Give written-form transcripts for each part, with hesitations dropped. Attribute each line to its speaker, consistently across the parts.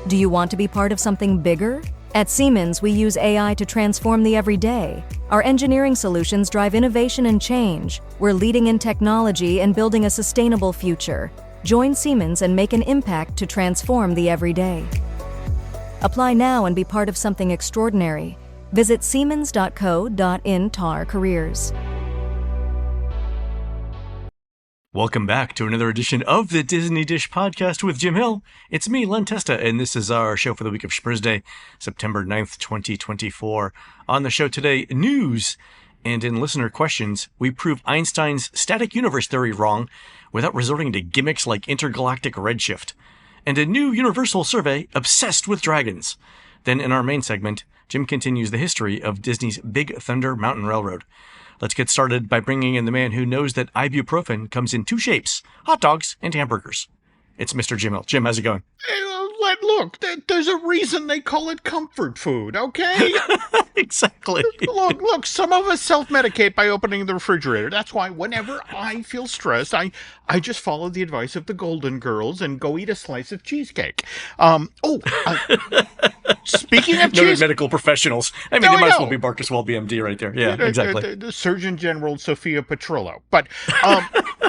Speaker 1: Do you want to be part of something bigger? At Siemens, we use AI to transform the everyday. Our engineering solutions drive innovation and change. We're leading in technology and building a sustainable future. Join Siemens and make an impact to transform the everyday. Apply now and be part of something extraordinary. Visit siemens.co.in/careers.
Speaker 2: Welcome back to another edition of the Disney Dish Podcast with Jim Hill. It's me, Len Testa, and this is our show for the week of Thursday, September 9th, 2024. On the show today, news, and in listener questions, we prove Einstein's static universe theory wrong without resorting to gimmicks like intergalactic redshift, and a new universal survey obsessed with dragons. Then in our main segment, Jim continues the history of Disney's Big Thunder Mountain Railroad. Let's get started by bringing in the man who knows that ibuprofen comes in two shapes, hot dogs and hamburgers. It's Mr. Jim Hill. Jim, how's it going?
Speaker 3: Look, there's a reason they call it comfort food, okay?
Speaker 2: Exactly.
Speaker 3: Look, some of us self-medicate by opening the refrigerator. That's why whenever I feel stressed, I just follow the advice of the Golden Girls and go eat a slice of cheesecake. Speaking of
Speaker 2: Noted medical professionals. I mean, they might as well be Marcus Welby, MD right there. Yeah, exactly.
Speaker 3: The Surgeon General Sophia Petrillo. But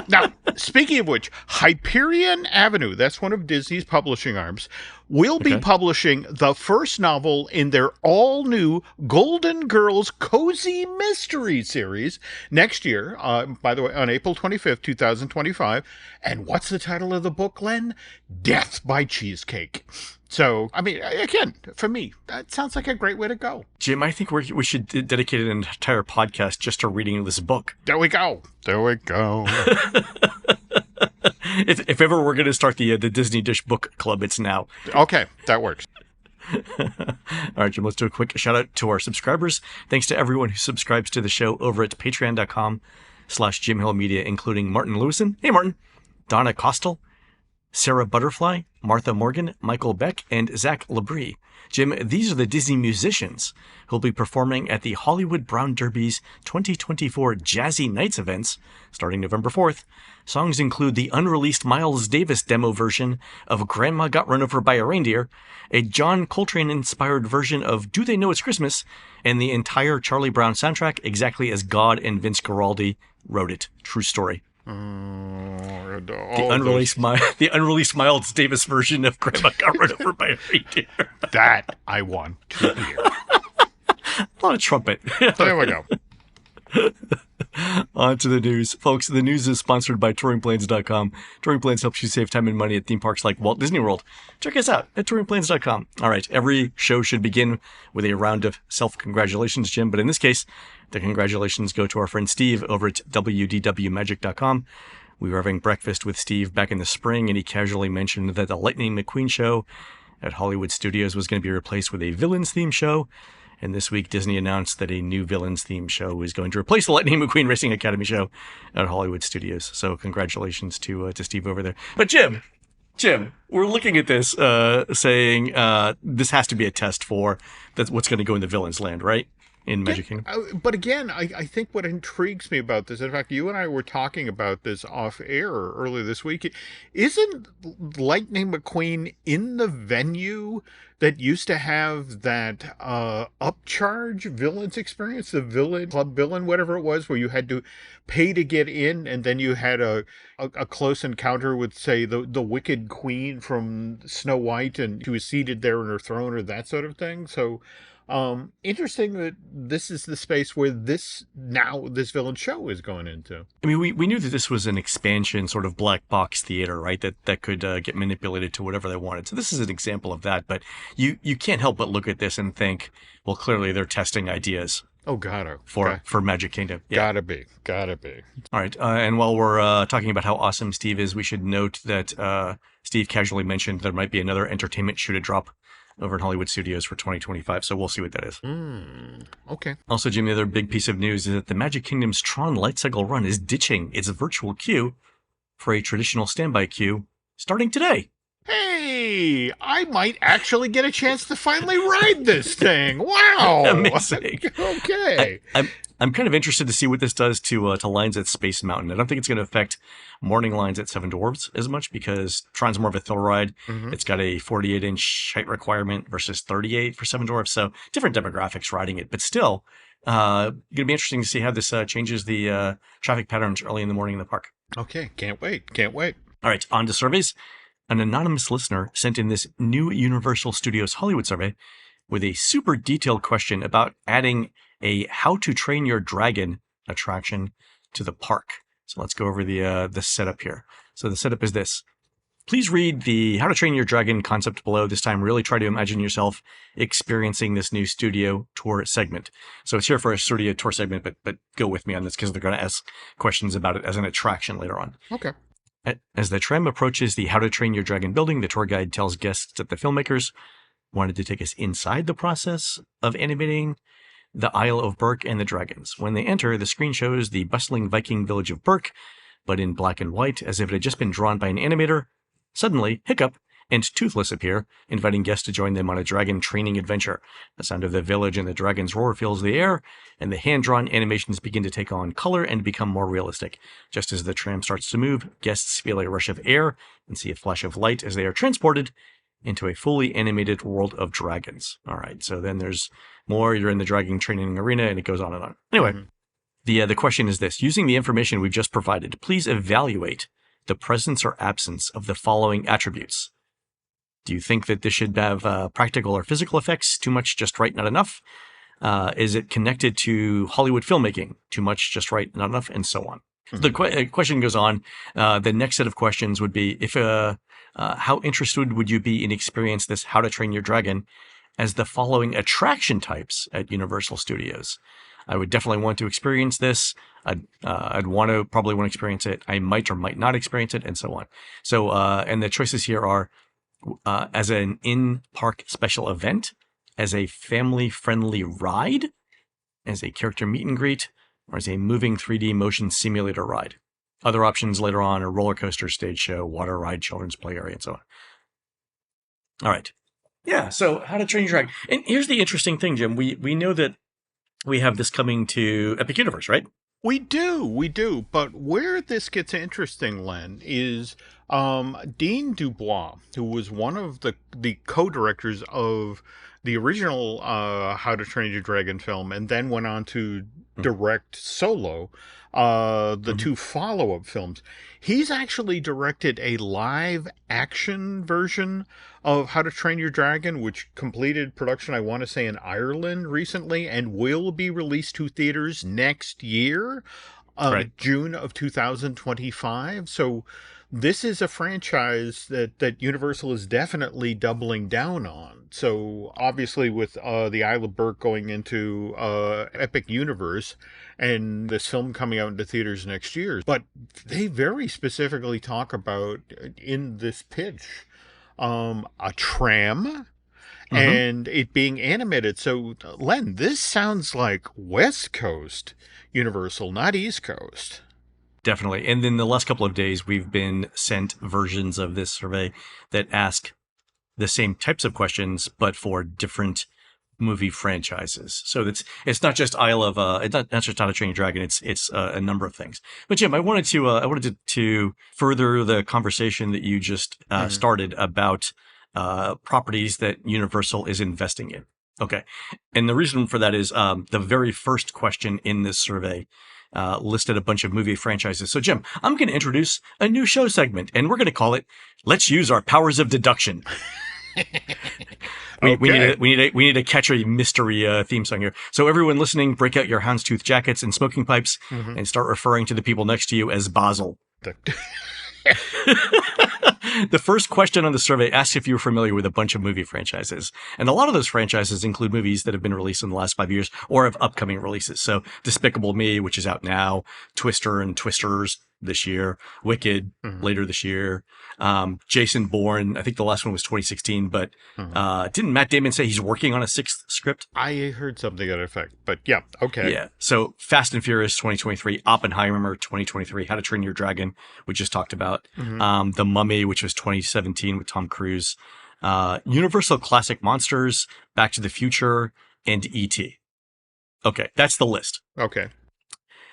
Speaker 3: now, speaking of which, Hyperion Avenue, that's one of Disney's publishing arms, will be publishing the first novel in their all-new Golden Girls Cozy Mystery series next year, by the way, on April 25th, 2025. And what's the title of the book, Len? Death by Cheesecake. So, I mean, again, for me, that sounds like a great way to go.
Speaker 2: Jim, I think we should dedicate an entire podcast just to reading this book.
Speaker 3: There we go.
Speaker 2: If ever we're going to start the Disney Dish Book Club, it's now.
Speaker 3: Okay, that works.
Speaker 2: All right, Jim, let's do a quick shout out to our subscribers. Thanks to everyone who subscribes to the show over at patreon.com/Jim Hill Media, including Martin Lewison. Hey, Martin. Donna Costel, Sarah Butterfly, Martha Morgan, Michael Beck, and Zach Labrie. Jim, these are the Disney musicians who'll be performing at the Hollywood Brown Derby's 2024 Jazzy Nights events starting November 4th. Songs include the unreleased Miles Davis demo version of Grandma Got Run Over by a Reindeer, a John Coltrane-inspired version of Do They Know It's Christmas, and the entire Charlie Brown soundtrack exactly as God and Vince Guaraldi wrote it. True story. The unreleased Miles Davis version of Grandma Got Run Over by a Reindeer.
Speaker 3: That I want to hear.
Speaker 2: A lot of trumpet.
Speaker 3: There we go.
Speaker 2: On to the news. Folks, the news is sponsored by TouringPlanes.com. Touring Planes helps you save time and money at theme parks like Walt Disney World. Check us out at TouringPlanes.com. All right, every show should begin with a round of self-congratulations, Jim, but in this case, the congratulations go to our friend Steve over at WDWMagic.com. We were having breakfast with Steve back in the spring, and he casually mentioned that the Lightning McQueen show at Hollywood Studios was going to be replaced with a Villains-themed show. And this week, Disney announced that a new Villains-themed show is going to replace the Lightning McQueen Racing Academy show at Hollywood Studios. So congratulations to Steve over there. But Jim, we're looking at this saying this has to be a test for that's what's going to go in the Villains land, right? In Magic Kingdom.
Speaker 3: But again, I think what intrigues me about this, in fact, you and I were talking about this off air earlier this week, isn't Lightning McQueen in the venue that used to have that upcharge Villains experience, the Club Villain, whatever it was, where you had to pay to get in, and then you had a close encounter with, say, the Wicked Queen from Snow White, and she was seated there in her throne, or that sort of thing. So interesting that this is the space where this villain show is going into.
Speaker 2: I mean, we knew that this was an expansion sort of black box theater, right? That could get manipulated to whatever they wanted. So this is an example of that. But you can't help but look at this and think, well, clearly they're testing ideas.
Speaker 3: Oh, gotta.
Speaker 2: For Magic Kingdom. Yeah.
Speaker 3: Gotta be.
Speaker 2: All right. And while we're talking about how awesome Steve is, we should note that Steve casually mentioned there might be another entertainment shoe to drop over at Hollywood Studios for 2025, so we'll see what that is.
Speaker 3: Okay.
Speaker 2: Also, Jim, the other big piece of news is that the Magic Kingdom's Tron Lightcycle Run is ditching its virtual queue for a traditional standby queue starting today.
Speaker 3: Hey, I might actually get a chance to finally ride this thing. Wow.
Speaker 2: Amazing.
Speaker 3: Okay.
Speaker 2: I'm kind of interested to see what this does to lines at Space Mountain. I don't think it's going to affect morning lines at Seven Dwarfs as much because Tron's more of a thrill ride.
Speaker 3: Mhm.
Speaker 2: It's got a 48-inch height requirement versus 38 for Seven Dwarfs, so different demographics riding it. But still, going to be interesting to see how this changes the traffic patterns early in the morning in the park.
Speaker 3: Okay, can't wait. Can't wait.
Speaker 2: All right, on to surveys. An anonymous listener sent in this new Universal Studios Hollywood survey with a super detailed question about adding a How to Train Your Dragon attraction to the park. So let's go over the setup here. So the setup is this. Please read the How to Train Your Dragon concept below. This time, really try to imagine yourself experiencing this new studio tour segment. So it's here for a studio tour segment, but go with me on this because they're going to ask questions about it as an attraction later on.
Speaker 3: Okay.
Speaker 2: As the tram approaches the How to Train Your Dragon building, the tour guide tells guests that the filmmakers wanted to take us inside the process of animating the Isle of Berk and the dragons. When they enter, the screen shows the bustling Viking village of Berk, but in black and white, as if it had just been drawn by an animator. Suddenly, Hiccup and Toothless appear, inviting guests to join them on a dragon training adventure. The sound of the village and the dragon's roar fills the air, and the hand-drawn animations begin to take on color and become more realistic. Just as the tram starts to move, guests feel a rush of air and see a flash of light as they are transported into a fully animated world of dragons. All right, so then there's more. You're in the dragon training arena, and it goes on and on. Anyway, the question is this. Using the information we've just provided, please evaluate the presence or absence of the following attributes. Do you think that this should have practical or physical effects? Too much, just right, not enough? Is it connected to Hollywood filmmaking? Too much, just right, not enough, and so on. Mm-hmm. The question goes on. The next set of questions would be, how interested would you be in experience this How to Train Your Dragon as the following attraction types at Universal Studios? I would definitely want to experience this. I'd probably want to experience it. I might or might not experience it, and so on. So, and the choices here are as an in-park special event, as a family-friendly ride, as a character meet and greet, or as a moving 3D motion simulator ride. Other options later on are roller coaster, stage show, water ride, children's play area, and so on. All right. Yeah, so How to Train Your Dragon. And here's the interesting thing, Jim. We know that we have this coming to Epic Universe, right?
Speaker 3: We do. But where this gets interesting, Len, is Dean Dubois, who was one of the co-directors of the original How to Train Your Dragon film, and then went on to direct Solo, the two follow-up films. He's actually directed a live-action version of How to Train Your Dragon, which completed production, I want to say, in Ireland recently, and will be released to theaters next year,
Speaker 2: Right.
Speaker 3: June of 2025. So this is a franchise that Universal is definitely doubling down on. So obviously with the Isle of Berk going into Epic Universe and this film coming out into theaters next year. But they very specifically talk about, in this pitch, a tram and it being animated. So, Len, this sounds like West Coast Universal, not East Coast.
Speaker 2: Definitely. And in the last couple of days, we've been sent versions of this survey that ask the same types of questions, but for different movie franchises. So it's not just it's not just How to Train Your Dragon. It's a number of things. But Jim, I wanted to further the conversation that you just started about properties that Universal is investing in. Okay. And the reason for that is the very first question in this survey listed a bunch of movie franchises. So, Jim, I'm going to introduce a new show segment, and we're going to call it "Let's Use Our Powers of Deduction." We need a catchy mystery theme song here. So, everyone listening, break out your houndstooth jackets and smoking pipes, and start referring to the people next to you as Basil. The first question on the survey asks if you're familiar with a bunch of movie franchises. And a lot of those franchises include movies that have been released in the last 5 years or have upcoming releases. So Despicable Me, which is out now, Twister and Twisters, this year. Wicked later this year. Jason Bourne, I think the last one was 2016, but didn't Matt Damon say he's working on a 6th script?
Speaker 3: I heard something to that effect, but yeah, okay.
Speaker 2: Yeah. So Fast and Furious 2023, Oppenheimer 2023, How to Train Your Dragon, we just talked about. The Mummy, which was 2017 with Tom Cruise. Universal Classic Monsters, Back to the Future, and E.T. Okay, that's the list.
Speaker 3: Okay.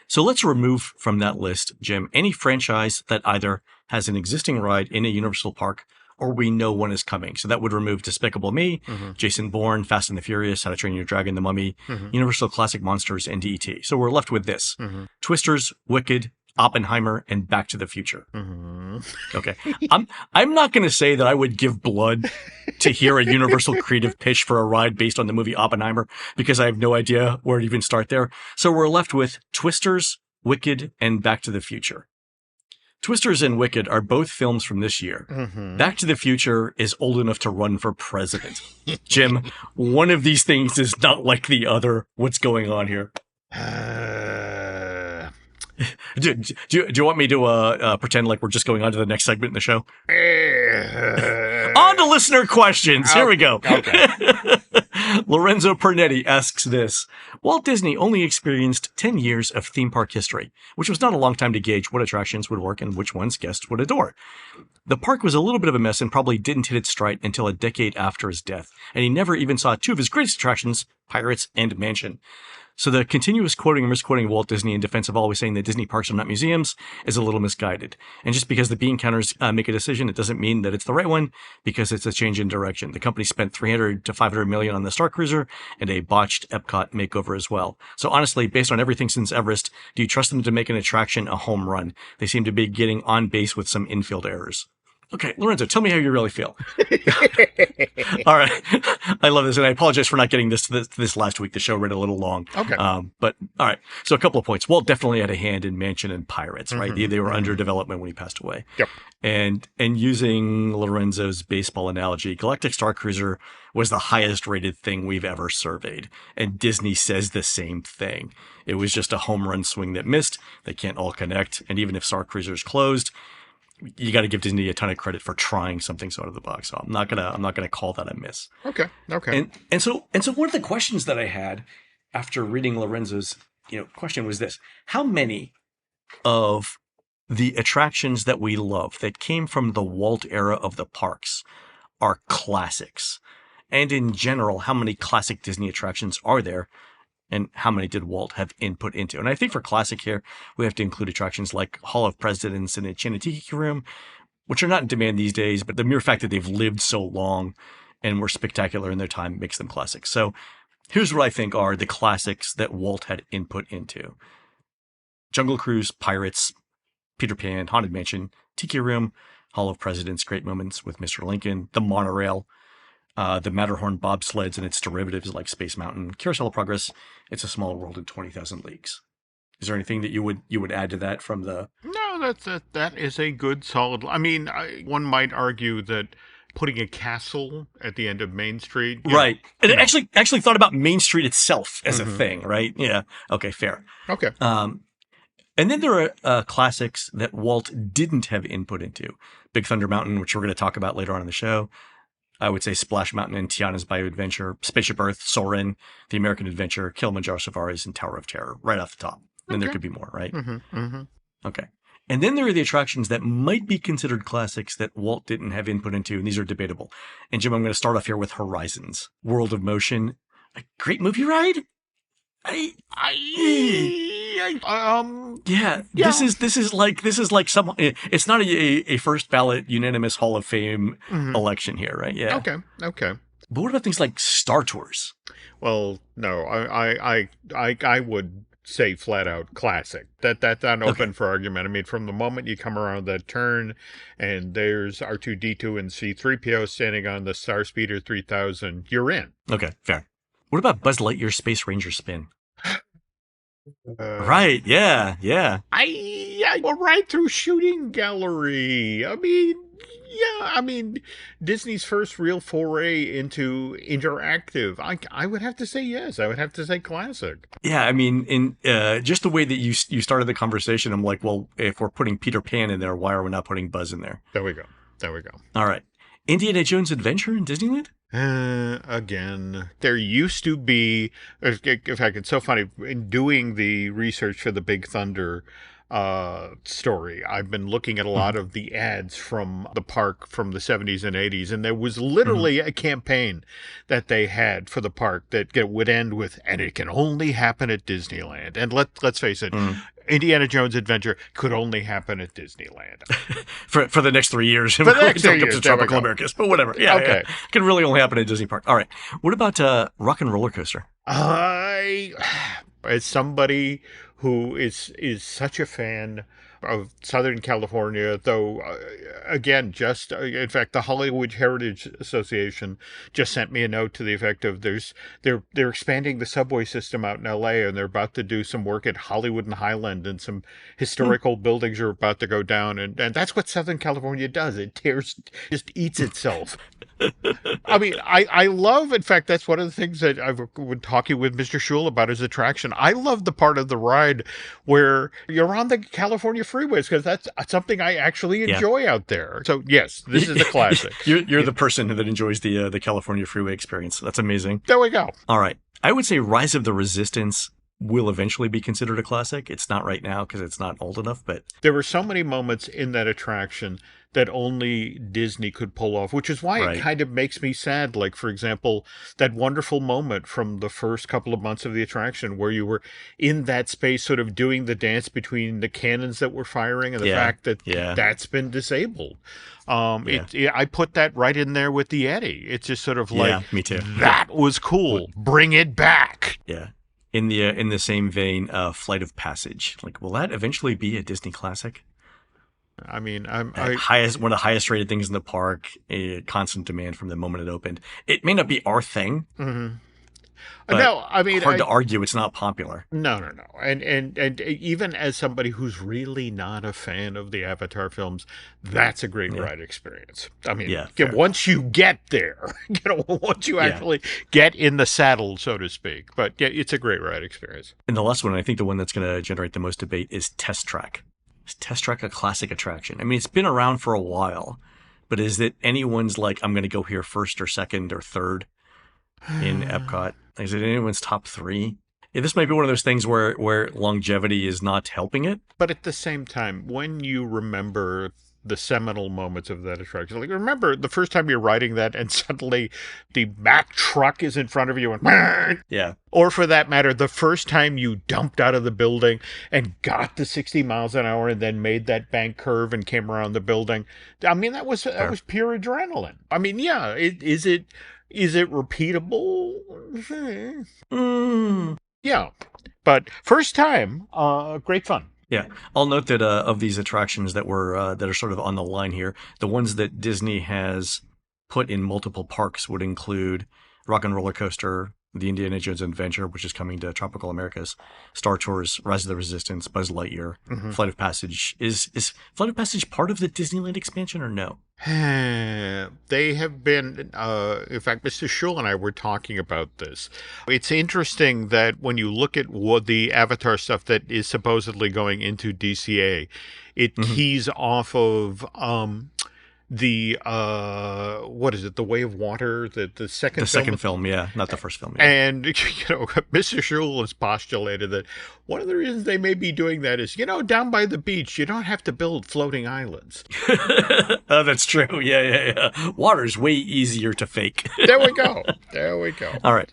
Speaker 2: So let's remove from that list, Jim, any franchise that either has an existing ride in a Universal park or we know one is coming. So that would remove Despicable Me, Jason Bourne, Fast and the Furious, How to Train Your Dragon, The Mummy, Universal Classic Monsters, and E.T. So we're left with this. Twisters, Wicked, Oppenheimer, and Back to the Future. Okay. I'm not going to say that I would give blood to hear a Universal creative pitch for a ride based on the movie Oppenheimer, because I have no idea where to even start there. So we're left with Twisters, Wicked, and Back to the Future. Twisters and Wicked are both films from this year. Back to the Future is old enough to run for president. Jim, one of these things is not like the other. What's going on here? Do you want me to pretend like we're just going on to the next segment in the show? On to listener questions. Here we go. Okay. Lorenzo Pernetti asks this. Walt Disney only experienced 10 years of theme park history, which was not a long time to gauge what attractions would work and which ones guests would adore. The park was a little bit of a mess and probably didn't hit its stride until a decade after his death, and he never even saw 2 of his greatest attractions, Pirates and Mansion. So the continuous quoting and misquoting Walt Disney in defense of always saying that Disney parks are not museums is a little misguided. And just because the bean counters make a decision, it doesn't mean that it's the right one, because it's a change in direction. The company spent $300 to $500 million on the Starcruiser and a botched Epcot makeover as well. So honestly, based on everything since Everest, do you trust them to make an attraction a home run? They seem to be getting on base with some infield errors. Okay, Lorenzo, tell me how you really feel. All right. I love this, and I apologize for not getting this last week. The show ran a little long.
Speaker 3: Okay.
Speaker 2: But all right. So a couple of points. Walt definitely had a hand in Mansion and Pirates, right? They were under development when he passed away.
Speaker 3: Yep.
Speaker 2: And using Lorenzo's baseball analogy, Galactic Starcruiser was the highest rated thing we've ever surveyed. And Disney says the same thing. It was just a home run swing that missed. They can't all connect. And even if Starcruiser's closed, you got to give Disney a ton of credit for trying something so out of the box. So I'm not gonna call that a miss.
Speaker 3: Okay.
Speaker 2: And so one of the questions that I had after reading Lorenzo's question was this: how many of the attractions that we love that came from the Walt era of the parks are classics? And in general, how many classic Disney attractions are there? And how many did Walt have input into? And I think for classic here, we have to include attractions like Hall of Presidents and Enchanted Tiki Room, which are not in demand these days, but the mere fact that they've lived so long and were spectacular in their time makes them classics. So here's what I think are the classics that Walt had input into: Jungle Cruise, Pirates, Peter Pan, Haunted Mansion, Tiki Room, Hall of Presidents, Great Moments with Mr. Lincoln, the Monorail, the Matterhorn bobsleds and its derivatives like Space Mountain, Carousel of Progress, It's a Small World in 20,000 Leagues. Is there anything that you would add to that from the? No,
Speaker 3: that is a good solid. I mean, one might argue that putting a castle at the end of Main Street,
Speaker 2: right? And it actually thought about Main Street itself as a thing, right? Yeah. Okay. Fair.
Speaker 3: Okay.
Speaker 2: And then there are classics that Walt didn't have input into: Big Thunder Mountain, which we're going to talk about later on in the show. I would say Splash Mountain and Tiana's Bayou Adventure, Spaceship Earth, Soarin', The American Adventure, Kilimanjaro Safaris, and Tower of Terror, right off the top. Then there could be more, right? Okay. And then there are the attractions that might be considered classics that Walt didn't have input into, and these are debatable. And Jim, I'm going to start off here with Horizons. World of Motion, a great movie ride? Yeah. This is like some. It's not a first ballot unanimous Hall of Fame election here, right? Yeah.
Speaker 3: Okay.
Speaker 2: But what about things like Star Tours?
Speaker 3: Well, no, I would say flat out classic. That's not open for argument. I mean, from the moment you come around that turn, and there's R2-D2 and C-3PO standing on the Star Speeder 3000, you're in.
Speaker 2: Okay, fair. What about Buzz Lightyear's Space Ranger spin? Right, yeah.
Speaker 3: I went right through Shooting Gallery. I mean, Yeah, I mean, Disney's first real foray into interactive. I would have to say yes. I would have to say classic.
Speaker 2: Yeah, I mean, in just the way that you started the conversation, I'm like, well, if we're putting Peter Pan in there, why are we not putting Buzz in there?
Speaker 3: There we go. There we go.
Speaker 2: All right. Indiana Jones Adventure in Disneyland?
Speaker 3: Again, there used to be, in fact, it's so funny, in doing the research for the Big Thunder story, I've been looking at a lot of the ads from the park from the 70s and 80s, and there was literally a campaign that they had for the park that would end with, and it can only happen at Disneyland. And let's face it, Indiana Jones Adventure could only happen at Disneyland.
Speaker 2: for the next 3 years.
Speaker 3: For the next 3 years.
Speaker 2: To Tropical Americas, but whatever. Yeah,
Speaker 3: okay.
Speaker 2: Yeah. It can really only happen at Disney Park. All right. What about Rock and Roller Coaster?
Speaker 3: As somebody who is such a fan of Southern California, though, again, just in fact, the Hollywood Heritage Association just sent me a note to the effect of they're expanding the subway system out in LA, and they're about to do some work at Hollywood and Highland, and some historical buildings are about to go down, and that's what Southern California does. It just eats itself. I mean, I love, in fact, that's one of the things that I've been talking with Mr. Schul about his attraction. I love the part of the ride where you're on the California freeways, because that's something I actually enjoy out there. So, yes, this is a classic.
Speaker 2: You're the person that enjoys the California freeway experience. That's amazing.
Speaker 3: There we go.
Speaker 2: All right. I would say Rise of the Resistance will eventually be considered a classic. It's not right now because it's not old enough, but
Speaker 3: there were so many moments in that attraction that only Disney could pull off, which is why it kind of makes me sad. Like, for example, that wonderful moment from the first couple of months of the attraction where you were in that space sort of doing the dance between the cannons that were firing and the fact that that's been disabled. I put that right in there with the Yeti. It's just sort of like,
Speaker 2: me too.
Speaker 3: That was cool. Bring it back.
Speaker 2: Yeah. In the same vein, Flight of Passage. Like, will that eventually be a Disney classic?
Speaker 3: I mean,
Speaker 2: one of the highest rated things in the park. A constant demand from the moment it opened. It may not be our thing.
Speaker 3: Mm-hmm.
Speaker 2: But
Speaker 3: no, I mean,
Speaker 2: hard to argue it's not popular.
Speaker 3: No. And even as somebody who's really not a fan of the Avatar films, that's a great ride experience. I mean, once you get there, once you actually get in the saddle, so to speak. But yeah, it's a great ride experience.
Speaker 2: And the last one, I think the one that's going to generate the most debate is Test Track. Is Test Track a classic attraction? I mean, it's been around for a while, but is it anyone's like, I'm going to go here first or second or third in Epcot? Is it anyone's top three? Yeah, this might be one of those things where longevity is not helping it.
Speaker 3: But at the same time, when you remember the seminal moments of that attraction, like remember the first time you're riding that and suddenly the Mack truck is in front of you and or for that matter, the first time you dumped out of the building and got to 60 miles an hour and then made that bank curve and came around the building. I mean, that was pure adrenaline. I mean, is it repeatable? Yeah, but first time, great fun.
Speaker 2: Yeah, I'll note that of these attractions that are sort of on the line here, the ones that Disney has put in multiple parks would include Rock and Roller Coaster, the Indiana Jones Adventure, which is coming to Tropical Americas, Star Tours, Rise of the Resistance, Buzz Lightyear, Flight of Passage. Is Flight of Passage part of the Disneyland expansion or no?
Speaker 3: They have been, in fact, Mr. Schul and I were talking about this. It's interesting that when you look at what the Avatar stuff that is supposedly going into DCA, it keys off of the what is it, The Way of Water, the second
Speaker 2: film, not the first film.
Speaker 3: And Mr. Schul has postulated that one of the reasons they may be doing that is, down by the beach, you don't have to build floating islands.
Speaker 2: Oh, that's true. Yeah. Water's way easier to fake.
Speaker 3: There we go.
Speaker 2: All right.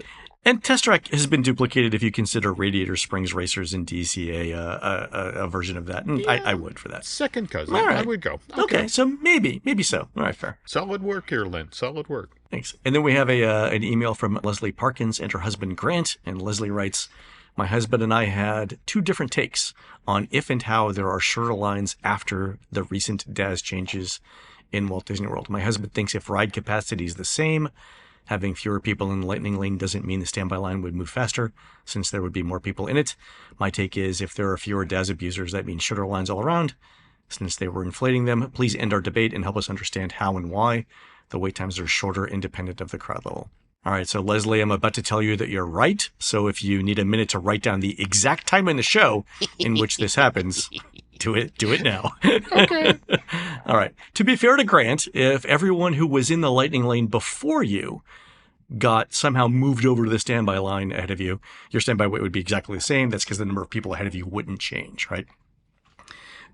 Speaker 2: And Test Track has been duplicated if you consider Radiator Springs Racers in DCA a version of that. And I would for that.
Speaker 3: Second cousin.
Speaker 2: All right.
Speaker 3: I would go.
Speaker 2: Okay, so maybe so. All right, fair.
Speaker 3: Solid work here, Len. Solid work.
Speaker 2: Thanks. And then we have an email from Leslie Parkins and her husband Grant. And Leslie writes, my husband and I had two different takes on if and how there are shorter lines after the recent DAS changes in Walt Disney World. My husband thinks if ride capacity is the same, having fewer people in the Lightning Lane doesn't mean the standby line would move faster, since there would be more people in it. My take is if there are fewer DAS abusers, that means shorter lines all around. Since they were inflating them, please end our debate and help us understand how and why. The wait times are shorter, independent of the crowd level. All right, so Leslie, I'm about to tell you that you're right. So if you need a minute to write down the exact time in the show in which this happens, do it now.
Speaker 3: Okay.
Speaker 2: All right. To be fair to Grant, if everyone who was in the lightning lane before you got somehow moved over to the standby line ahead of you, your standby wait would be exactly the same. That's because the number of people ahead of you wouldn't change, right?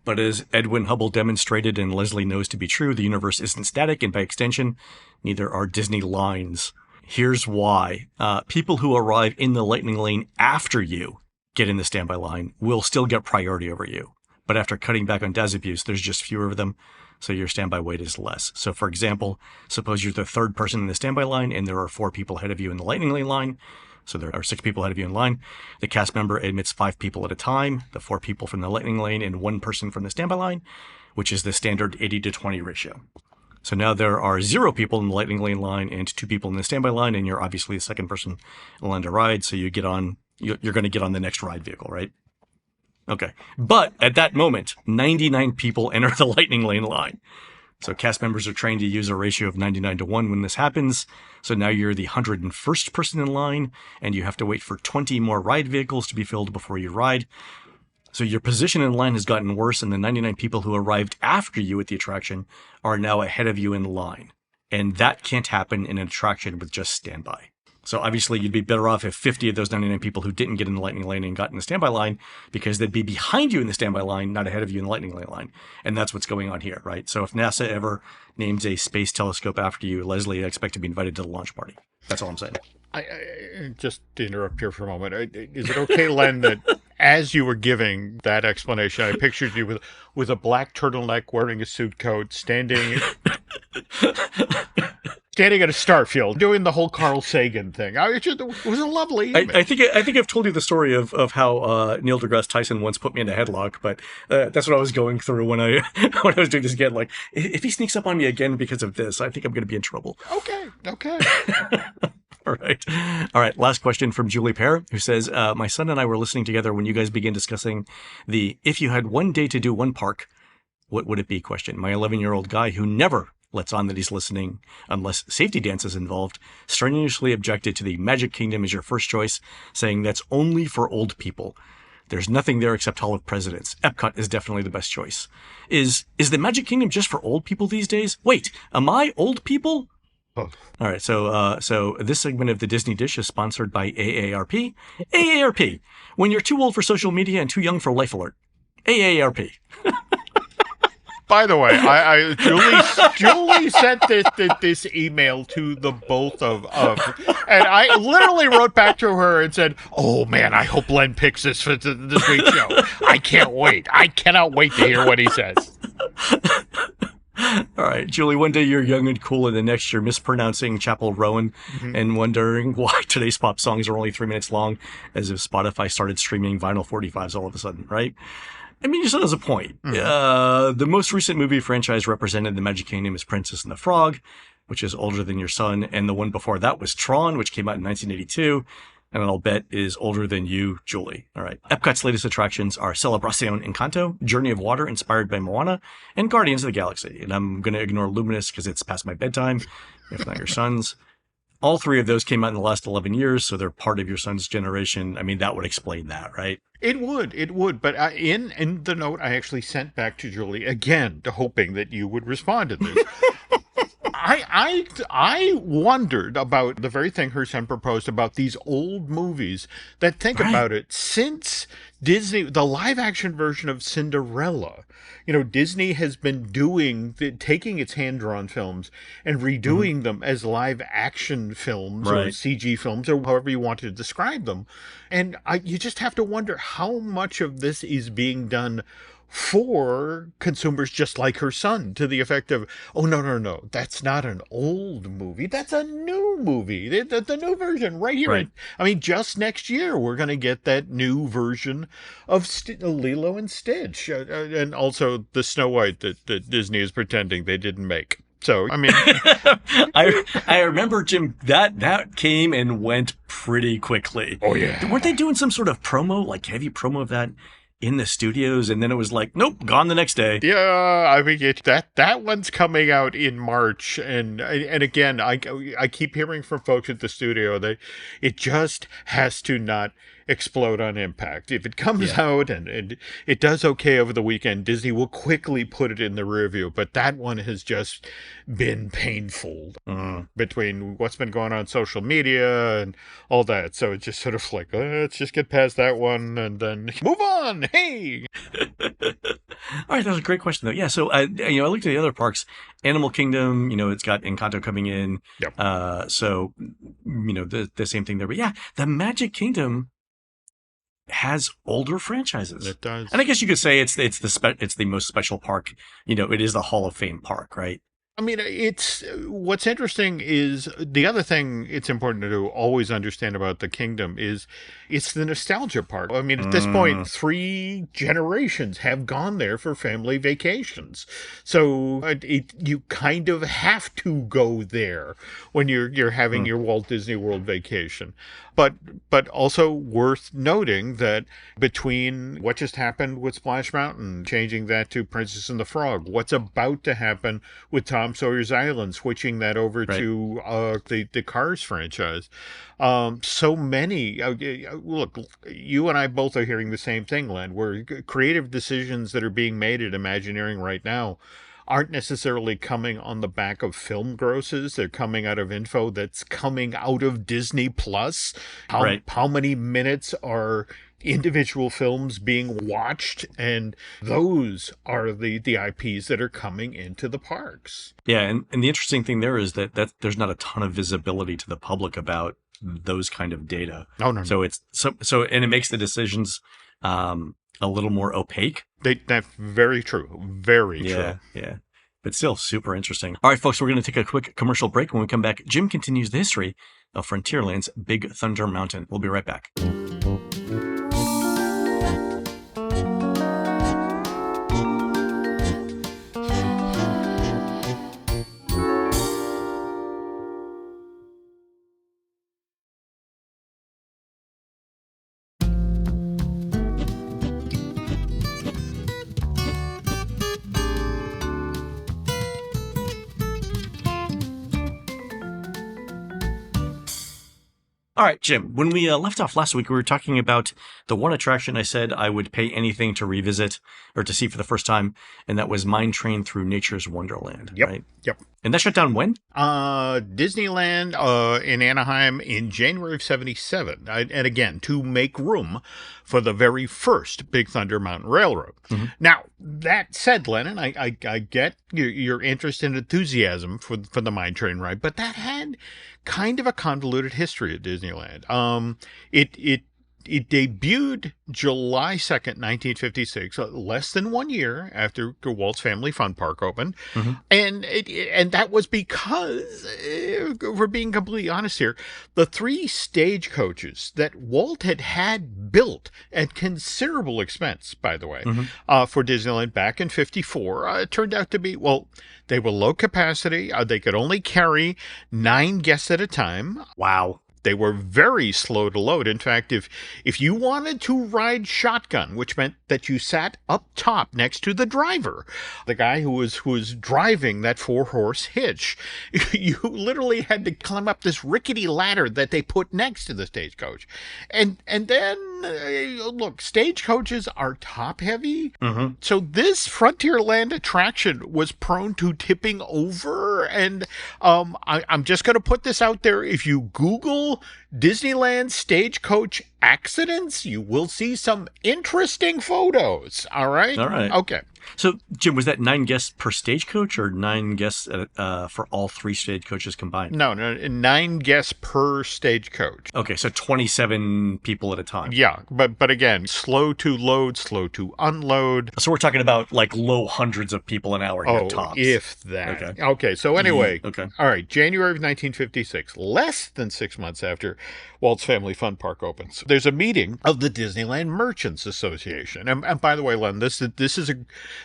Speaker 2: But as Edwin Hubble demonstrated and Leslie knows to be true, the universe isn't static, and by extension, neither are Disney lines. Here's why. People who arrive in the lightning lane after you get in the standby line will still get priority over you. But after cutting back on DAS abuse, there's just fewer of them, so your standby wait is less. So for example, suppose you're the third person in the standby line and there are 4 people ahead of you in the lightning lane line. So there are 6 people ahead of you in line. The cast member admits 5 people at a time, the 4 people from the lightning lane and 1 person from the standby line, which is the standard 80-20 ratio. So now there are 0 people in the lightning lane line and 2 people in the standby line, and you're obviously the second person in the line to ride, so you're going to get on the next ride vehicle, right? Okay. But at that moment, 99 people enter the lightning lane line. So cast members are trained to use a ratio of 99-1 when this happens. So now you're the 101st person in line, and you have to wait for 20 more ride vehicles to be filled before you ride. So your position in line has gotten worse, and the 99 people who arrived after you at the attraction are now ahead of you in line. And that can't happen in an attraction with just standby. So obviously you'd be better off if 50 of those 99 people who didn't get in the lightning lane and got in the standby line, because they'd be behind you in the standby line, not ahead of you in the lightning lane line. And that's what's going on here, right? So if NASA ever names a space telescope after you, Leslie, I expect to be invited to the launch party. That's all I'm saying.
Speaker 3: I just to interrupt here for a moment. Is it okay, Len, that as you were giving that explanation, I pictured you with a black turtleneck, wearing a suit coat, standing at a start field, doing the whole Carl Sagan thing. It was a lovely image.
Speaker 2: I think I've told you the story of how Neil deGrasse Tyson once put me in a headlock, but that's what I was going through when I was doing this again. Like, if he sneaks up on me again because of this, I think I'm going to be in trouble.
Speaker 3: Okay.
Speaker 2: All right. Last question from Julie Pear, who says, my son and I were listening together when you guys began discussing the if you had one day to do one park, what would it be question. My 11-year-old guy, who never lets on that he's listening unless safety dance is involved, strenuously objected to the Magic Kingdom as your first choice, saying that's only for old people. There's nothing there except Hall of Presidents. Epcot is definitely the best choice. Is the Magic Kingdom just for old people these days? Wait, am I old people? Oh. All right, so this segment of the Disney Dish is sponsored by AARP. AARP, when you're too old for social media and too young for Life Alert. AARP.
Speaker 3: By the way, Julie sent this email to the both of, and I literally wrote back to her and said, "Oh man, I hope Len picks this for this week's show. I can't wait. I cannot wait to hear what he says."
Speaker 2: All right, Julie, one day you're young and cool, and the next you're mispronouncing Chapel Rowan and wondering why today's pop songs are only 3 minutes long, as if Spotify started streaming vinyl 45s all of a sudden, right? I mean, you said there's a point. The most recent movie franchise represented in the Magic Kingdom is Princess and the Frog, which is older than your son, and the one before that was Tron, which came out in 1982, and I'll bet is older than you, Julie. All right. Epcot's latest attractions are Celebración Encanto, Journey of Water inspired by Moana, and Guardians of the Galaxy. And I'm going to ignore Luminous because it's past my bedtime, if not your son's. All 3 of those came out in the last 11 years, so they're part of your son's generation. I mean, that would explain that, right?
Speaker 3: It would. But in the note I actually sent back to Julie, again, hoping that you would respond to this. I wondered about the very thing her son proposed about these old movies that think about it since Disney, the live action version of Cinderella. You know, Disney has been taking its hand-drawn films and redoing them as live action films or CG films or however you want to describe them. And you just have to wonder how much of this is being done for consumers just like her son, to the effect of, oh, no, that's not an old movie. That's a new movie. The new version right here. Right. I mean, just next year, we're going to get that new version of Lilo and Stitch. And also the Snow White that Disney is pretending they didn't make. So, I mean...
Speaker 2: I remember, Jim, that came and went pretty quickly.
Speaker 3: Oh, yeah.
Speaker 2: Weren't they doing some sort of promo, like heavy promo of that in the studios, and then it was like, nope, gone the next day.
Speaker 3: Yeah, I mean, that one's coming out in March, and again, I keep hearing from folks at the studio that it just has to not explode on impact. If it comes out and it does okay over the weekend, Disney will quickly put it in the rear view. But that one has just been painful between what's been going on social media and all that. So it's just sort of like, let's just get past that one and then move on. Hey.
Speaker 2: All right, that was a great question, though. Yeah, so I looked at the other parks. Animal Kingdom, it's got Encanto coming in.
Speaker 3: Yep.
Speaker 2: So, the same thing there. But yeah, the Magic Kingdom has older franchises.
Speaker 3: It does.
Speaker 2: And I guess you could say it's the most special park. It is the Hall of Fame park, right?
Speaker 3: I mean, what's interesting is the other thing it's important to always understand about the kingdom is it's the nostalgia park. I mean, at this point, 3 generations have gone there for family vacations. So you kind of have to go there when you're having your Walt Disney World vacation. But also worth noting that between what just happened with Splash Mountain, changing that to Princess and the Frog, what's about to happen with Tom Sawyer's Island, switching that over to the Cars franchise. So many, look, you and I both are hearing the same thing, Len, where creative decisions that are being made at Imagineering right now aren't necessarily coming on the back of film grosses. They're coming out of info that's coming out of Disney Plus. How many minutes are individual films being watched? And those are the IPs that are coming into the parks.
Speaker 2: Yeah, and the interesting thing there is that there's not a ton of visibility to the public about those kind of data.
Speaker 3: No.
Speaker 2: So it's so and it makes the decisions a little more opaque.
Speaker 3: That's very true. Very true.
Speaker 2: Yeah. But still super interesting. All right, folks, we're going to take a quick commercial break. When we come back, Jim continues the history of Frontierland's Big Thunder Mountain. We'll be right back. All right, Jim, when we left off last week, we were talking about the one attraction I said I would pay anything to revisit or to see for the first time, and that was Mine Train Through Nature's Wonderland.
Speaker 3: Yep.
Speaker 2: Right?
Speaker 3: Yep.
Speaker 2: And that shut down when?
Speaker 3: Disneyland in Anaheim in January of 1977. And again, to make room for the very first Big Thunder Mountain Railroad. Mm-hmm. Now, that said, Lennon, I get your interest and enthusiasm for the Mine Train ride, but that had kind of a convoluted history at Disneyland. It debuted July 2nd, 1956, less than 1 year after Walt's Family Fun Park opened. Mm-hmm. And that was because, if we're being completely honest here, the 3 stagecoaches that Walt had built at considerable expense, by the way, for Disneyland back in 54, turned out to be, they were low capacity. They could only carry 9 guests at a time.
Speaker 2: Wow.
Speaker 3: They were very slow to load. In fact, if you wanted to ride shotgun, which meant that you sat up top next to the driver, the guy who was driving that 4-horse hitch, you literally had to climb up this rickety ladder that they put next to the stagecoach. And then, look, stagecoaches are top heavy. Mm-hmm. So this Frontierland attraction was prone to tipping over. And I'm just going to put this out there. If you Google Disneyland stagecoach accidents, you will see some interesting photos. All right?
Speaker 2: All right.
Speaker 3: Okay.
Speaker 2: So, Jim, was that 9 guests per stagecoach or 9 guests for all 3 stagecoaches combined?
Speaker 3: No, 9 guests per stagecoach.
Speaker 2: Okay, so 27 people at a time.
Speaker 3: Yeah, but again, slow to load, slow to unload.
Speaker 2: So we're talking about like low hundreds of people an hour here, tops.
Speaker 3: If that. Okay, so anyway.
Speaker 2: Okay.
Speaker 3: All right, January of 1956, less than 6 months after Walt's Family Fun Park opens. There's a meeting of the Disneyland Merchants Association. And by the way, Len, this is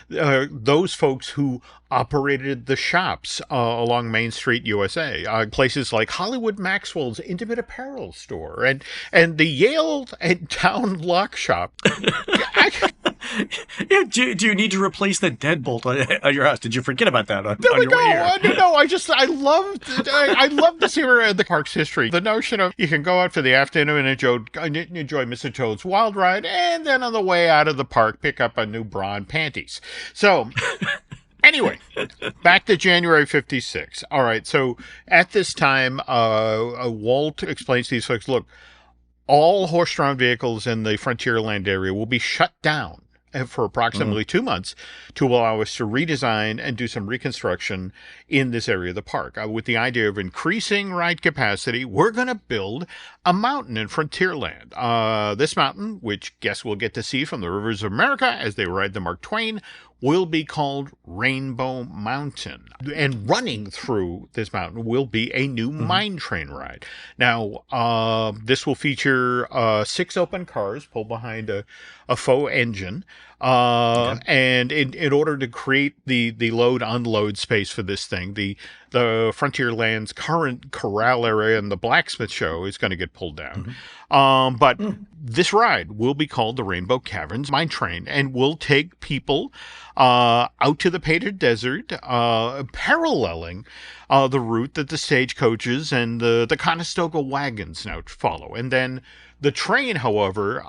Speaker 3: those folks who operated the shops along Main Street, USA, places like Hollywood Maxwell's Intimate Apparel store and the Yale and Town Lock Shop.
Speaker 2: Yeah, do you need to replace the deadbolt on your house? Did you forget about that on
Speaker 3: There we
Speaker 2: your
Speaker 3: go.
Speaker 2: way here?
Speaker 3: No, I love to see the park's history. The notion of you can go out for the afternoon and enjoy Mr. Toad's Wild Ride, and then on the way out of the park, pick up a new bra and panties. So, anyway, back to January 56. All right, so at this time, Walt explains to these folks, look, all horse-drawn vehicles in the Frontierland area will be shut down for approximately 2 months to allow us to redesign and do some reconstruction in this area of the park. With the idea of increasing ride capacity, we're going to build a mountain in Frontierland. This mountain, which guests will get to see from the rivers of America as they ride the Mark Twain, will be called Rainbow Mountain. And running through this mountain will be a new mine train ride. Now, this will feature 6 open cars pulled behind a faux engine. And in order to create the load-unload space for this thing, the Frontierland's current corral area and the blacksmith show is going to get pulled down. But this ride will be called the Rainbow Caverns Mine Train and will take people out to the Painted Desert, paralleling the route that the stagecoaches and the Conestoga wagons now follow. And then the train, however,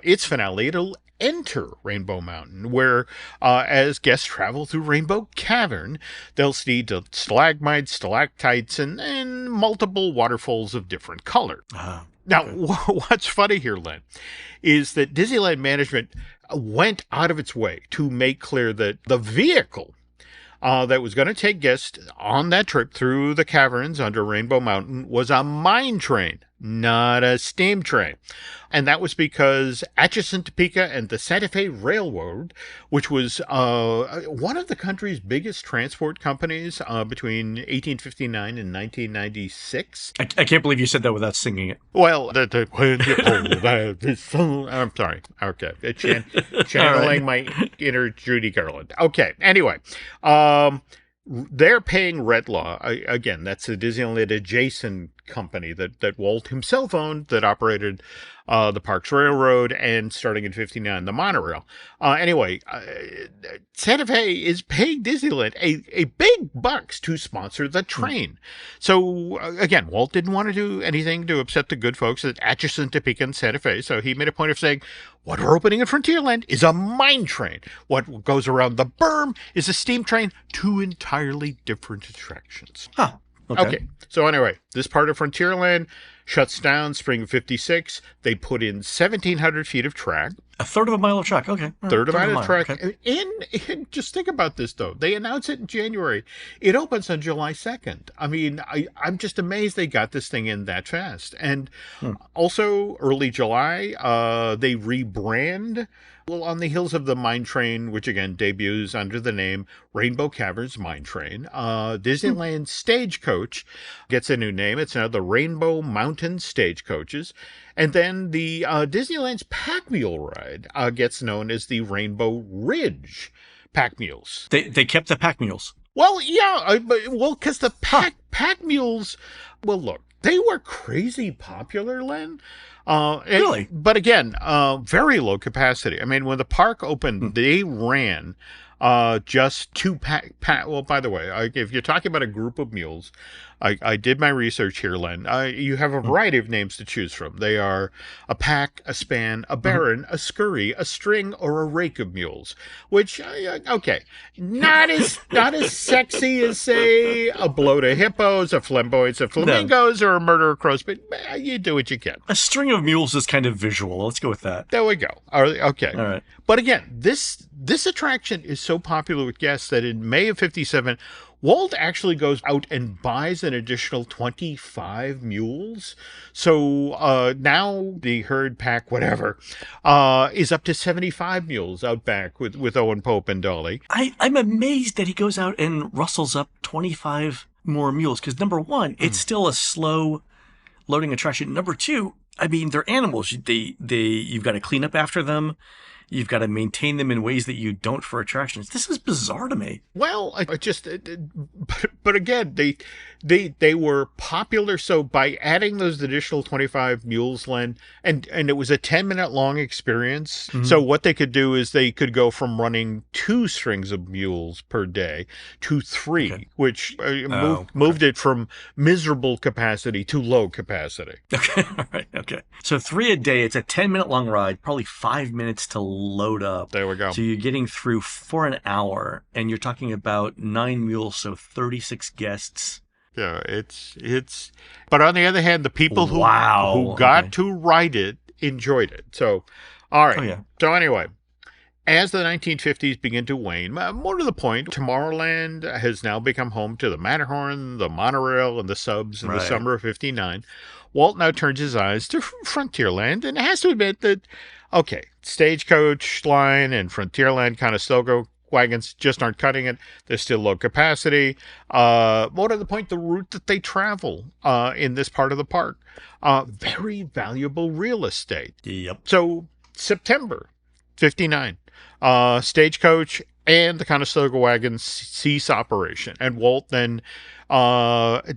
Speaker 3: its finale, it'll enter Rainbow Mountain, where as guests travel through Rainbow Cavern, they'll see the stalagmites, stalactites, and multiple waterfalls of different color. Now, what's funny here, Len, is that Disneyland management went out of its way to make clear that the vehicle that was going to take guests on that trip through the caverns under Rainbow Mountain was a mine train, not a steam train. And that was because Atchison, Topeka, and the Santa Fe Railroad, which was one of the country's biggest transport companies between 1859 and 1996.
Speaker 2: I can't believe you said that without singing it.
Speaker 3: Well, when you pull that song, I'm sorry. Okay. Channeling my inner Judy Garland. Okay. Anyway, they're paying Redlaw. Again, that's a Disneyland adjacent company that Walt himself owned that operated the Parks Railroad and starting in 59, the monorail. Anyway, Santa Fe is paying Disneyland a big bucks to sponsor the train. So again, Walt didn't want to do anything to upset the good folks at Atchison, Topeka, and Santa Fe. So he made a point of saying, what we're opening in Frontierland is a mine train. What goes around the berm is a steam train. 2 entirely different attractions.
Speaker 2: Huh.
Speaker 3: Okay. So anyway, this part of Frontierland shuts down spring of 56. They put in 1,700 feet of track.
Speaker 2: A third of a mile of track. Okay.
Speaker 3: Third of a mile of track.
Speaker 2: Okay.
Speaker 3: And just think about this, though. They announce it in January. It opens on July 2nd. I mean, I'm just amazed they got this thing in that fast. And also, early July, they rebrand on the hills of the Mine Train, which again debuts under the name Rainbow Caverns Mine Train. Disneyland Stagecoach gets a new name. It's now the Rainbow Mountain Stagecoaches. And then the Disneyland's Pack Mule ride gets known as the Rainbow Ridge Pack Mules.
Speaker 2: They kept the pack mules.
Speaker 3: Well, yeah, because the pack mules, well, look, they were crazy popular, Len.
Speaker 2: Really?
Speaker 3: But again, very low capacity. I mean, when the park opened, they ran just 2 pack. Well, by the way, if you're talking about a group of mules, I did my research here, Len. You have a variety of names to choose from. They are a pack, a span, a baron, a scurry, a string, or a rake of mules. Which, okay, not as sexy as, say, a bloat of hippos, a flamboyance of flamingos, or a murder of crows. But you do what you can.
Speaker 2: A string of mules is kind of visual. Let's go with that.
Speaker 3: There we go. Okay.
Speaker 2: All right.
Speaker 3: But again, this attraction is so popular with guests that in May of 57, Walt actually goes out and buys an additional 25 mules. So now the herd pack, whatever, is up to 75 mules out back with Owen Pope and Dolly.
Speaker 2: I'm amazed that he goes out and rustles up 25 more mules because, number one, it's still a slow loading attraction. Number two, I mean, they're animals. You've got to clean up after them. You've got to maintain them in ways that you don't for attractions. This is bizarre to me.
Speaker 3: Well, but again, they were popular. So by adding those additional 25 mules, Len, and it was a 10-minute long experience.
Speaker 2: Mhm.
Speaker 3: So what they could do is they could go from running 2 strings of mules per day to 3,
Speaker 2: Okay.
Speaker 3: which
Speaker 2: okay.
Speaker 3: moved it from miserable capacity to low capacity.
Speaker 2: Okay, all right, okay. So 3 a day, it's a 10-minute long ride, probably 5 minutes to load up.
Speaker 3: There we go.
Speaker 2: So you're getting through for an hour, and you're talking about 9 mules, so 36 guests.
Speaker 3: Yeah, it's. But on the other hand, the people who got
Speaker 2: Okay.
Speaker 3: to ride it enjoyed it. So, all right.
Speaker 2: Oh, yeah.
Speaker 3: So anyway, as the 1950s begin to wane, more to the point, Tomorrowland has now become home to the Matterhorn, the monorail, and the subs in the
Speaker 2: Right.
Speaker 3: summer of '59. Walt now turns his eyes to Frontierland and has to admit that, okay, Stagecoach Line and Frontierland Conestoga wagons just aren't cutting it. They're still low capacity. More to the point, the route that they travel in this part of the park, very valuable real estate.
Speaker 2: Yep.
Speaker 3: So September '59, Stagecoach and the Conestoga wagons cease operation, and Walt then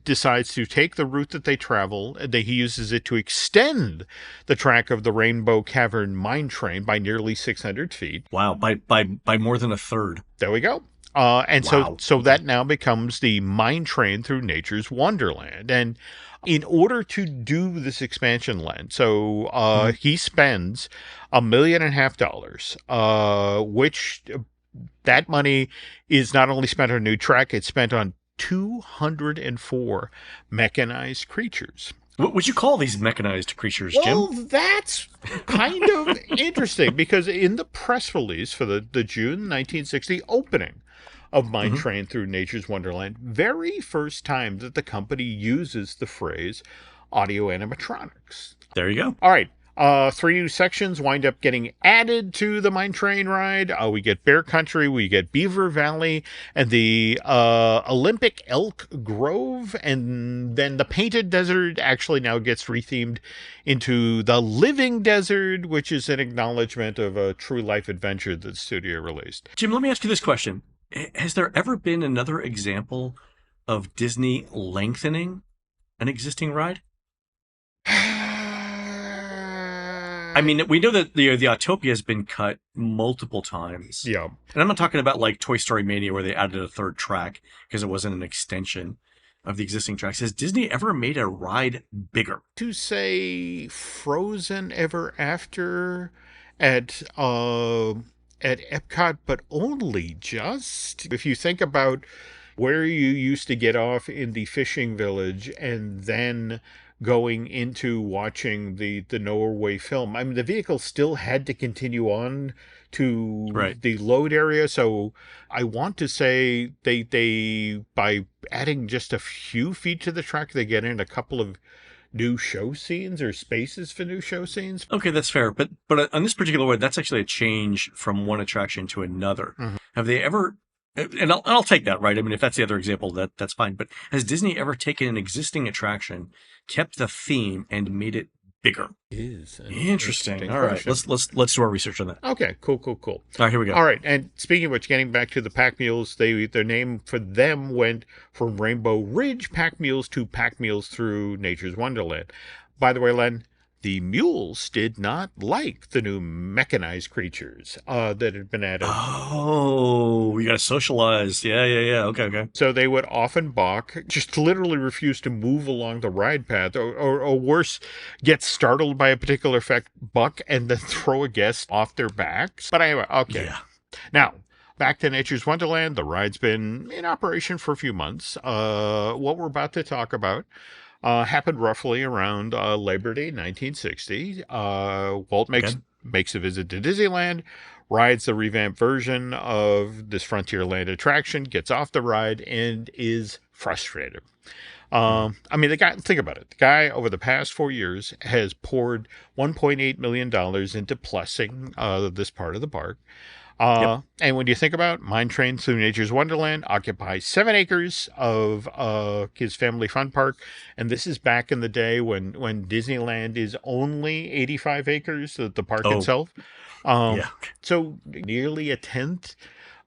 Speaker 3: decides to take the route that they travel. He uses it to extend the track of the Rainbow Cavern mine train by nearly 600 feet.
Speaker 2: Wow, by more than a third.
Speaker 3: There we go. And
Speaker 2: Wow.
Speaker 3: so that now becomes the mine train through nature's Wonderland. And in order to do this expansion, Len, so he spends $1.5 million, which that money is not only spent on a new track, it's spent on 204 mechanized creatures.
Speaker 2: What would you call these mechanized creatures,
Speaker 3: Well,
Speaker 2: Jim?
Speaker 3: that's kind of interesting because in the press release for the June 1960 opening of Mine Train Through Nature's Wonderland, very first time that the company uses the phrase audio animatronics.
Speaker 2: There you go.
Speaker 3: All right. 3 new sections wind up getting added to the mine train ride. We get Bear Country, we get Beaver Valley, and the Olympic Elk Grove, and then the Painted Desert actually now gets rethemed into the Living Desert, which is an acknowledgement of a true life adventure that the studio released.
Speaker 2: Jim, let me ask you this question. Has there ever been another example of Disney lengthening an existing ride? I mean, we know that the Autopia has been cut multiple times.
Speaker 3: Yeah.
Speaker 2: And I'm not talking about like Toy Story Mania where they added a third track because it wasn't an extension of the existing tracks. Has Disney ever made a ride bigger?
Speaker 3: To say Frozen Ever After at Epcot, but only just. If you think about where you used to get off in the fishing village and then going into watching the Norway film, I mean, the vehicle still had to continue on to the load area. So I want to say they by adding just a few feet to the track, they get in a couple of new show scenes or spaces for new show scenes.
Speaker 2: Okay, that's fair. But on this particular one, that's actually a change from one attraction to another. Have they ever, and I'll take that, right? I mean, if that's the other example, that's fine. But has Disney ever taken an existing attraction, kept the theme, and made it bigger?
Speaker 3: Is an
Speaker 2: Interesting. All right,
Speaker 3: question.
Speaker 2: let's do our research on that.
Speaker 3: Okay, cool.
Speaker 2: All right, here we go.
Speaker 3: All right, and speaking of which, getting back to the pack mules, their name for them went from Rainbow Ridge pack mules to pack mules through Nature's Wonderland. By the way, Len, the mules did not like the new mechanized creatures that had been added.
Speaker 2: Oh, we gotta socialize. Yeah. Okay.
Speaker 3: So they would often balk, just literally refuse to move along the ride path, or worse, get startled by a particular effect, buck, and then throw a guest off their backs. But anyway, okay.
Speaker 2: Yeah.
Speaker 3: Now, back to Nature's Wonderland. The ride's been in operation for a few months. What we're about to talk about happened roughly around Labor Day 1960. Walt makes a visit to Disneyland, rides the revamped version of this Frontierland attraction, gets off the ride, and is frustrated. I mean, think about it. The guy, over the past 4 years, has poured $1.8 million into blessing this part of the park. And when you think about Mine Train Through Nature's Wonderland, occupies 7 acres of his family fun park, and this is back in the day when Disneyland is only 85 acres, the park itself. So nearly a tenth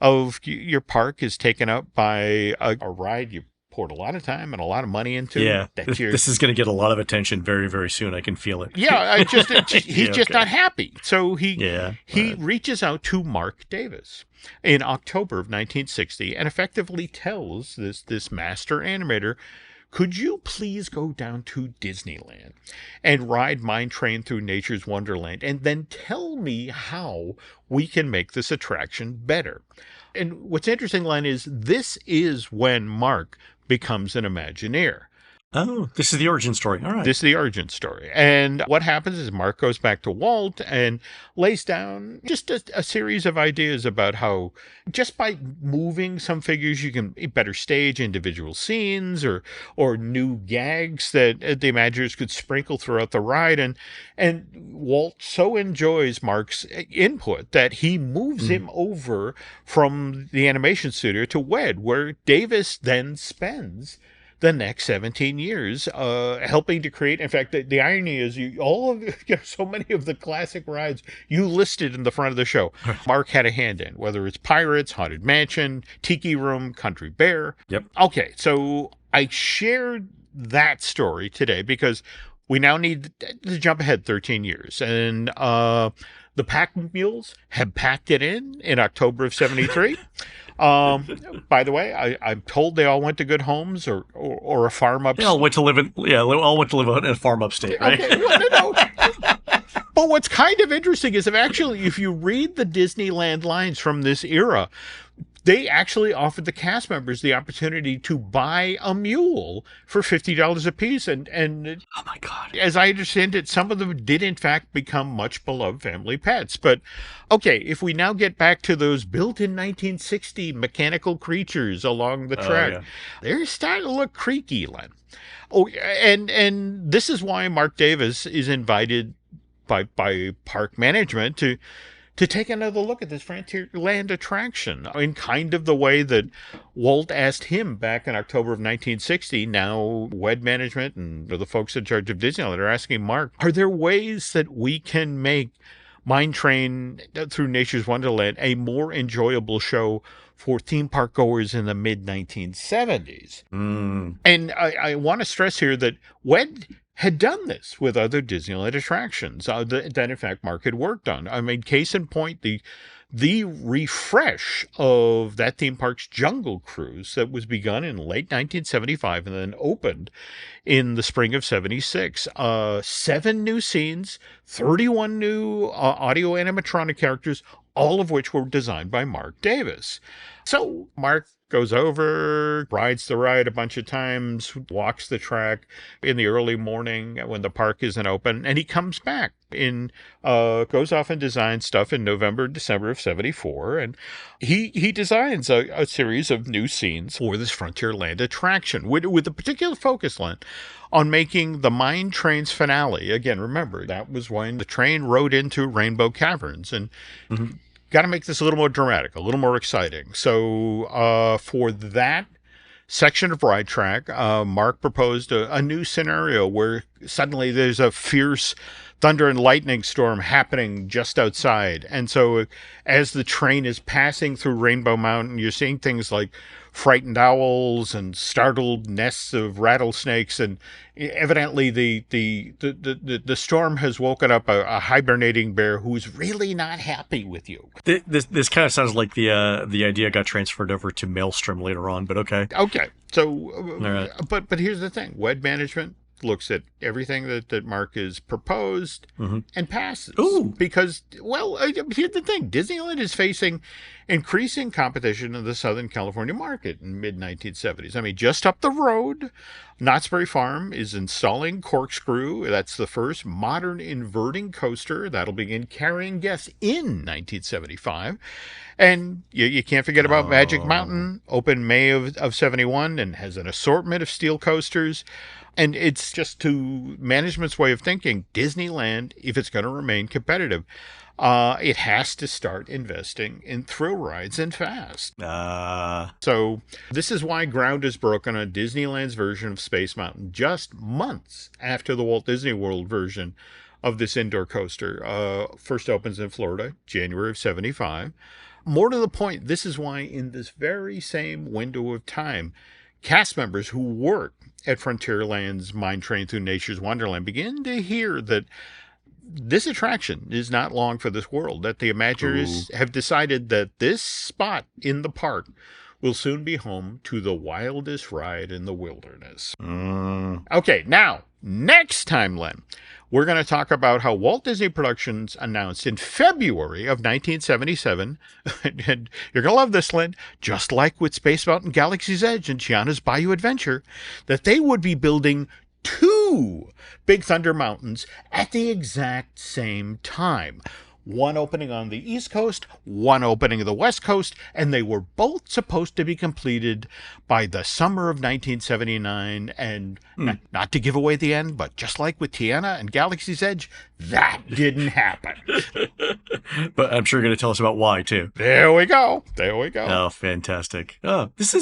Speaker 3: of your park is taken up by a ride you poured a lot of time and a lot of money into.
Speaker 2: Yeah, this is going to get a lot of attention very, very soon. I can feel it.
Speaker 3: Yeah, he's just not happy. So he
Speaker 2: right.
Speaker 3: reaches out to Mark Davis in October of 1960 and effectively tells this master animator, could you please go down to Disneyland and ride Mine Train through Nature's Wonderland and then tell me how we can make this attraction better? And what's interesting, Len, is this is when Mark becomes an Imagineer.
Speaker 2: Oh, this is the origin story. All right.
Speaker 3: This is the origin story. And what happens is Mark goes back to Walt and lays down just a series of ideas about how just by moving some figures, you can better stage individual scenes or new gags that the Imagineers could sprinkle throughout the ride. And Walt so enjoys Mark's input that he moves him over from the animation studio to WED, where Davis then spends the next 17 years helping to create. In fact, the irony is so many of the classic rides you listed in the front of the show, Mark had a hand in, whether it's Pirates, Haunted Mansion, Tiki Room, Country Bear.
Speaker 2: Yep.
Speaker 3: Okay, so I shared that story today because we now need to jump ahead 13 years. And the Pack Mules had packed it in October of 73. By the way, I'm told they all went to good homes or a farm upstate.
Speaker 2: They all went to live in a farm upstate, right?
Speaker 3: Okay, well, no. But what's kind of interesting is if you read the Disneyland lines from this era, they actually offered the cast members the opportunity to buy a mule for $50 a piece. And
Speaker 2: oh my God.
Speaker 3: As I understand it, some of them did in fact become much beloved family pets. But okay, if we now get back to those built in 1960 mechanical creatures along the track, they're starting to look creaky, Len. Oh, and this is why Mark Davis is invited by park management to take another look at this Frontierland attraction in kind of the way that Walt asked him back in October of 1960. Now, WED management and the folks in charge of Disneyland are asking Mark, are there ways that we can make Mine Train through Nature's Wonderland a more enjoyable show for theme park goers in the mid-1970s? And I want to stress here that WED had done this with other Disneyland attractions that in fact Mark had worked on. I mean, case in point, the refresh of that theme park's Jungle Cruise that was begun in late 1975 and then opened in the spring of 76. 7 new scenes, 31 new audio animatronic characters, all of which were designed by Mark Davis. So Mark goes over, rides the ride a bunch of times, walks the track in the early morning when the park isn't open, and he comes back goes off and designs stuff in November, December of 74, and he designs a series of new scenes for this Frontierland attraction with a particular focus, Len, on making the Mine Train's finale. Again, remember, that was when the train rode into Rainbow Caverns, and got to make this a little more dramatic, a little more exciting. So for that section of ride track, Mark proposed a new scenario where suddenly there's a fierce thunder and lightning storm happening just outside. And so as the train is passing through Rainbow Mountain, you're seeing things like frightened owls and startled nests of rattlesnakes, and evidently the storm has woken up a hibernating bear who's really not happy with you.
Speaker 2: This kind of sounds like the idea got transferred over to Maelstrom later on, but okay.
Speaker 3: Okay, so
Speaker 2: All right.
Speaker 3: but here's the thing: WED management looks at everything that Mark has proposed and passes.
Speaker 2: Ooh.
Speaker 3: Because, well, here's the thing. Disneyland is facing increasing competition in the Southern California market in mid-1970s. I mean, just up the road, Knott's Berry Farm is installing Corkscrew. That's the first modern inverting coaster that'll begin carrying guests in 1975. And you can't forget about Magic Mountain, opened May of 71, and has an assortment of steel coasters. And it's just, to management's way of thinking, Disneyland, if it's going to remain competitive, it has to start investing in thrill rides and fast. So this is why ground is broken on Disneyland's version of Space Mountain just months after the Walt Disney World version of this indoor coaster first opens in Florida, January of 75. More to the point, this is why in this very same window of time, cast members who work at Frontierland's Mine Train Through Nature's Wonderland begin to hear that this attraction is not long for this world, that the Imagineers have decided that this spot in the park will soon be home to the wildest ride in the wilderness. Okay, now, next time, Len, we're going to talk about how Walt Disney Productions announced in February of 1977, and you're going to love this, Len, just like with Space Mountain Galaxy's Edge and Tiana's Bayou Adventure, that they would be building 2 Big Thunder Mountains at the exact same time. One opening on the East Coast, one opening on the West Coast, and they were both supposed to be completed by the summer of 1979. And not to give away the end, but just like with Tiana and Galaxy's Edge, that didn't happen.
Speaker 2: But I'm sure you're going to tell us about why, too.
Speaker 3: There we go. There we go.
Speaker 2: Oh, fantastic. Oh, this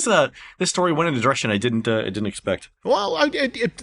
Speaker 2: story went in a direction I didn't expect.
Speaker 3: Well,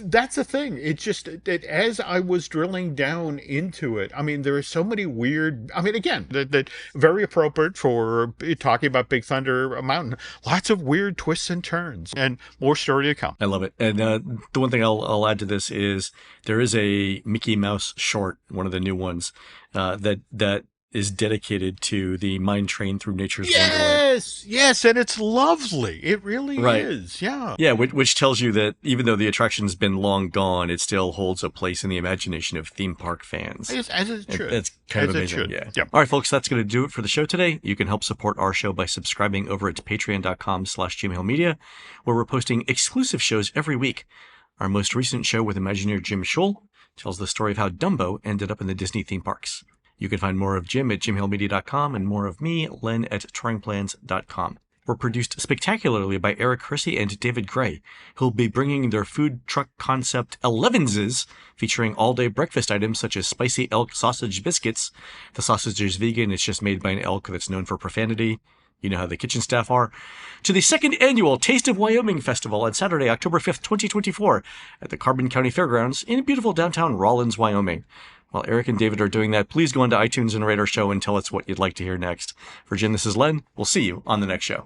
Speaker 3: that's the thing. It's just that as I was drilling down into it, I mean, there are so many weird, I mean, again, that very appropriate for talking about Big Thunder Mountain. Lots of weird twists and turns, and more story to come.
Speaker 2: I love it. And the one thing I'll add to this is there is a Mickey Mouse short, one of the new ones, that is dedicated to the Mine Train Through Nature's Wonderland.
Speaker 3: Yes, and it's lovely. It really is, yeah.
Speaker 2: Yeah, which tells you that even though the attraction's been long gone, it still holds a place in the imagination of theme park fans.
Speaker 3: As it should.
Speaker 2: That's kind of amazing, yeah. All right, folks, that's going to do it for the show today. You can help support our show by subscribing over at patreon.com/JimHillMedia, where we're posting exclusive shows every week. Our most recent show with Imagineer Jim Schull tells the story of how Dumbo ended up in the Disney theme parks. You can find more of Jim at jimhillmedia.com and more of me, Len, at touringplans.com. We're produced spectacularly by Eric Hersey and David Gray, who'll be bringing their food truck concept Elevenses, featuring all-day breakfast items such as spicy elk sausage biscuits. The sausage is vegan, it's just made by an elk that's known for profanity. You know how the kitchen staff are. To the second annual Taste of Wyoming Festival on Saturday, October 5th, 2024, at the Carbon County Fairgrounds in beautiful downtown Rawlins, Wyoming. While Eric and David are doing that, please go onto iTunes and rate our show and tell us what you'd like to hear next. For Jim, this is Len. We'll see you on the next show.